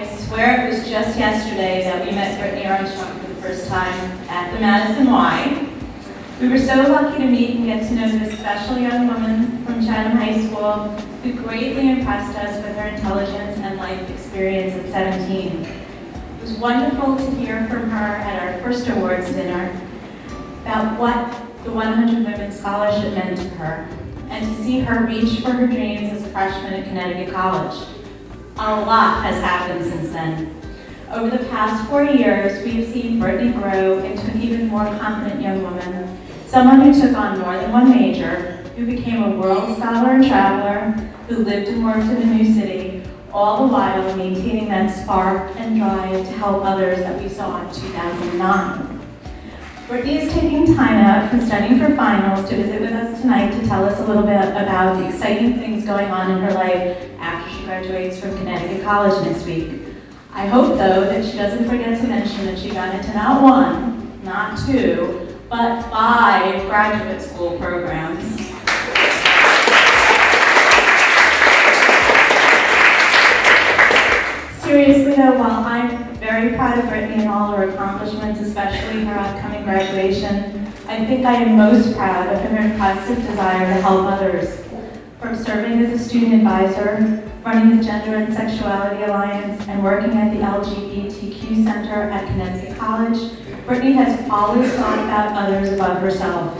I swear it was just yesterday that we met Brittany Armstrong for the first time at the Madison Y. We were so lucky to meet and get to know this special young woman from Chatham High School who greatly impressed us with her intelligence and life experience at 17. It was wonderful to hear from her at our first awards dinner about what the 100 Women Scholarship meant to her, and to see her reach for her dreams as a freshman at Connecticut College. A lot has happened since then. Over the past 4 years, we have seen Brittany grow into an even more confident young woman, someone who took on more than one major, who became a world scholar and traveler, who lived and worked in a new city, all the while maintaining that spark and drive to help others that we saw in 2009. Brittany is taking time out from studying for finals to visit with us tonight to tell us a little bit about the exciting things going on in her life after she graduates from Connecticut College next week. I hope, though, that she doesn't forget to mention that she got into not 1, not 2, but 5 graduate school programs. Seriously though, while I'm very proud of Brittany and all her accomplishments, especially her upcoming graduation, I think I am most proud of her impressive desire to help others. From serving as a student advisor, running the Gender and Sexuality Alliance, and working at the LGBTQ Center at Connecticut College, Brittany has always thought about others above herself.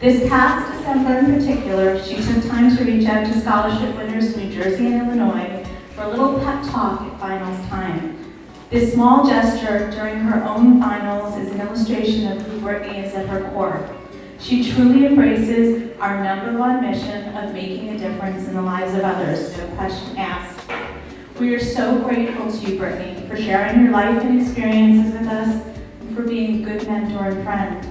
This past December in particular, she took time to reach out to scholarship winners in New Jersey and Illinois for a little pep talk at finals time. This small gesture during her own finals is an illustration of who Brittany is at her core. She truly embraces our #1 mission of making a difference in the lives of others, no question asked. We are so grateful to you, Brittany, for sharing your life and experiences with us, and for being a good mentor and friend.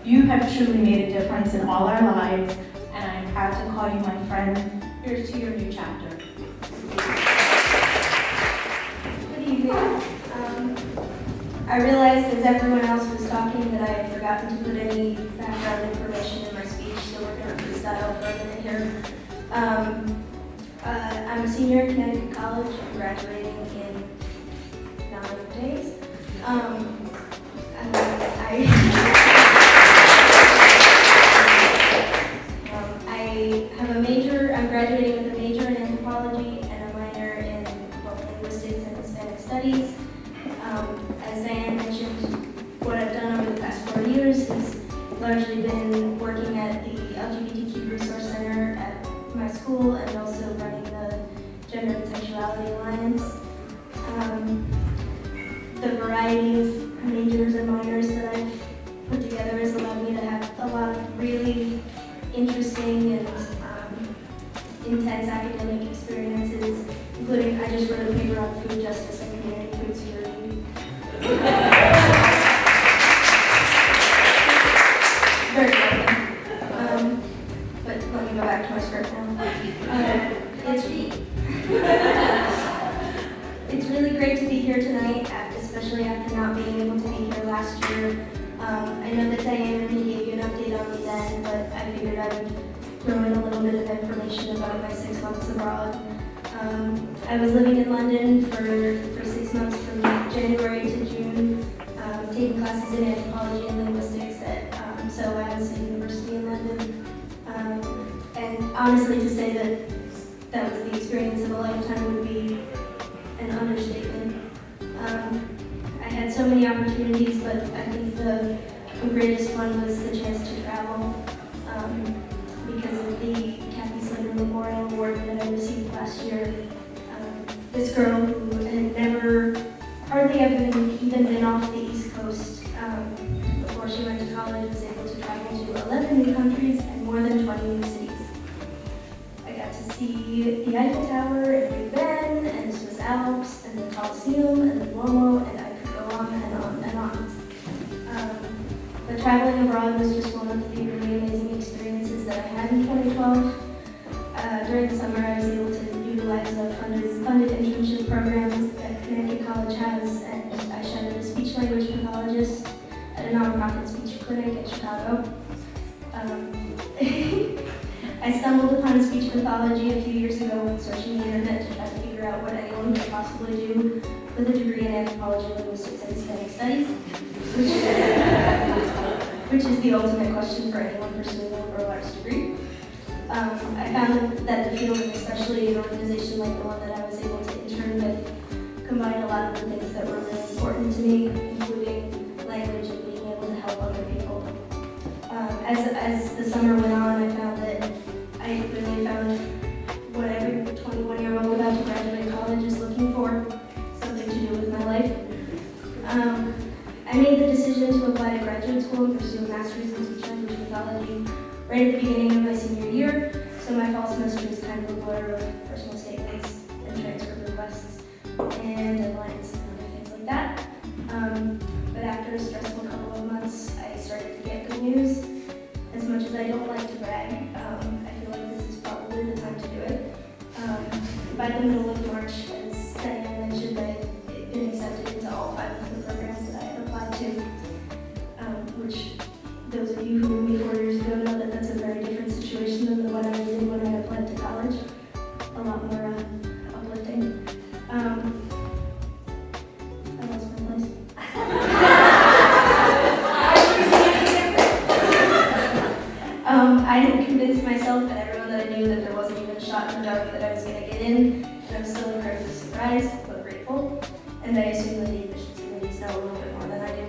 You have truly made a difference in all our lives, and I am proud to call you my friend. Here's to your new chapter. Good evening. I realized as everyone else was talking that I had forgotten to put any background information in my speech, so we're going to freestyle for a minute here. I'm a senior at Connecticut College. I'm graduating in 9 days. I have a major, I'm graduating with a major in anthropology and a minor in both linguistics and Hispanic studies. As Diane mentioned, what I've done over the past 4 years has largely been working at the LGBTQ Resource Center at my school and also running the Gender and Sexuality Alliance. The variety of majors and minors that I've put together has allowed me to have a lot of really interesting and intense academic experiences, including I just wrote a paper on food justice and community food security. Very welcome. But let me go back to my script now. It's really great to be here tonight, especially after not being able to be here last year. I know that Diane already gave you an update on me then, but I figured I would throw in a little bit of information about my 6 months abroad. I was living in London for 6 months from January to June, taking classes in anthropology and linguistics at SOAS University in London. And honestly, to say that was the experience of a lifetime would be an understatement. I had so many opportunities, but I think the greatest one was the chance to travel because of the Kathy Slater Memorial Award that I received last year. This girl who had hardly ever even been off the East Coast before she went to college was able to travel to 11 new countries and more than 20 new cities. I got to see the Eiffel Tower and Big Ben and the Swiss Alps and the Colosseum and the Duomo, and I could go on and on and on. But traveling abroad was just one of the really amazing experiences that I had in 2012. During the summer, I was able to utilize a funded internship program that Connecticut College has, and I shadowed a speech language pathologist at a nonprofit speech clinic in Chicago. I stumbled upon speech pathology a few years ago when searching the internet to try to figure out what anyone could possibly do with a degree in anthropology, linguistics, and Hispanic studies, which is the ultimate question for anyone pursuing a liberal arts degree. I found that the field, and especially an organization like the one that I was able to intern with, combined a lot of the things that were really important to me, including language and being able to help other people. As the summer went on, I found that I really found what every 21-year-old about to graduate college is looking for, something to do with my life. I made the decision to apply to graduate school and pursue a master's in speech language pathology right at the beginning of my senior year, so my fall semester is kind of a blur of personal statements and transcript requests and deadlines and other things like that. But after a stressful couple of months, I started to get good news. As much as I don't like to brag, I feel like this is probably the time to do it. By the middle of March, as Diane mentioned, I had been accepted into all 5 of the programs that I had applied to, which those of you who knew me 4 years ago know that that's a very different situation than the one I was in when I applied to college. A lot more uplifting. I lost my place. I had convinced myself and everyone that I knew that there wasn't even a shot in the dark that I was going to get in, and I'm still incredibly surprised, but grateful, and I assume that the admissions committees know a little bit more than I do.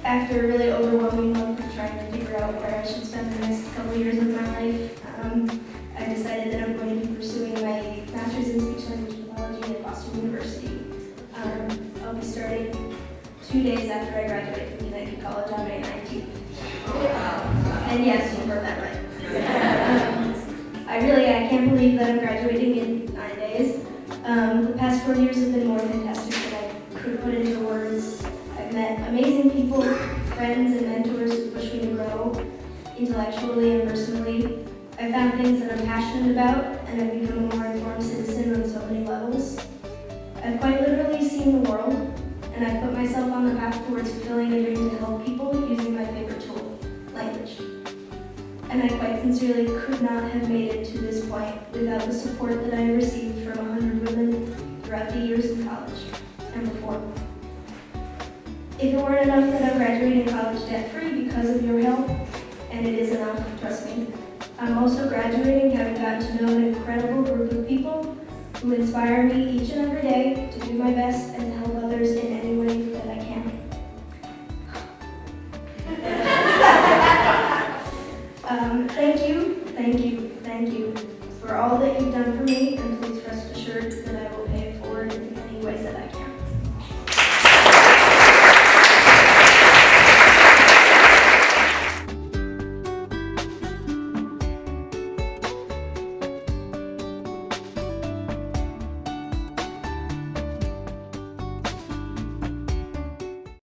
After a really overwhelming month of trying to figure out where I should spend the next couple of years of my life, I decided that I'm going to be pursuing my master's in speech language pathology at Boston University. I'll be starting 2 days after I graduate from United College on May 19th. And yes, you heard that right. I can't believe that I'm graduating in 9 days. The past 4 years have been more fantastic than I could put into words. I've met amazing people, friends, and mentors who push me to grow intellectually and personally. I've found things that I'm passionate about, and I've become a more informed citizen on so many levels. I've quite literally seen the world, and I've put myself on the path towards fulfilling a dream to help people using my favorite tool, language. And I quite sincerely could not have made it to this point without the support that I received from 100 women throughout the years in college and before. If it weren't enough that I'm graduating college debt-free because of your help, and it is enough, trust me, I'm also graduating having gotten to know an incredible group of people who inspire me each and every day to do my best and to help others in any way that I can. Thank you for all that you've done for me, and please rest assured that